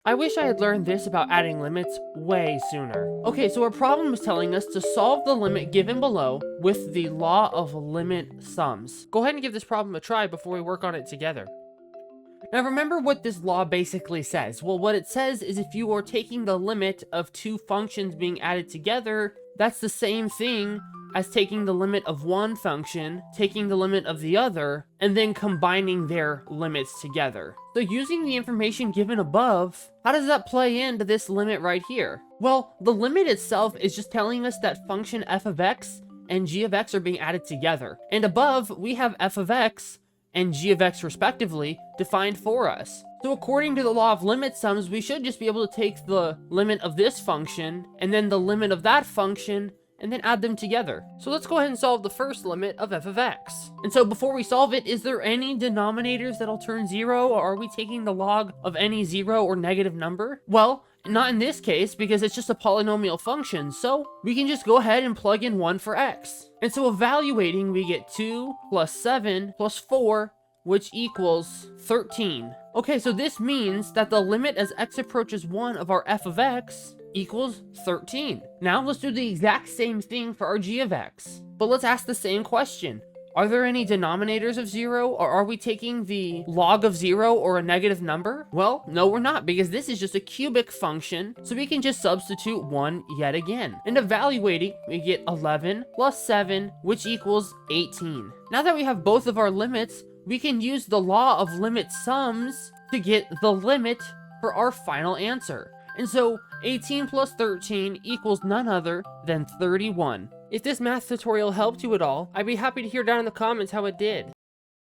I wish I had learned this about adding limits way sooner. Okay, so our problem is telling us to solve the limit given below with the law of limit sums. Go ahead and give this problem a try before we work on it together. Now remember what this law basically says. Well, what it says is if you are taking the limit of two functions being added together, that's the same thing as taking the limit of one function, taking the limit of the other, and then combining their limits together. So using the information given above, how does that play into this limit right here? Well, the limit itself is just telling us that function f of x and g of x are being added together. And above, we have f of x and g of x respectively defined for us. So according to the law of limit sums, we should just be able to take the limit of this function and then the limit of that function and then add them together. So let's go ahead and solve the first limit of f of x. And so before we solve it, is there any denominators that'll turn 0, or are we taking the log of any 0 or negative number? Well, not in this case, because it's just a polynomial function, so we can just go ahead and plug in 1 for x. And so evaluating, we get 2 plus 7 plus 4, which equals 13. Okay, so this means that the limit as x approaches 1 of our f of x equals 13. Now let's do the exact same thing for our g of x. But let's ask the same question. Are there any denominators of 0, or are we taking the log of 0 or a negative number? Well, no, we're not, because this is just a cubic function, so we can just substitute 1 yet again. And evaluating, we get 11 plus 7, which equals 18. Now that we have both of our limits, we can use the law of limit sums to get the limit for our final answer. And so 18 plus 13 equals none other than 31. If this math tutorial helped you at all, I'd be happy to hear down in the comments how it did.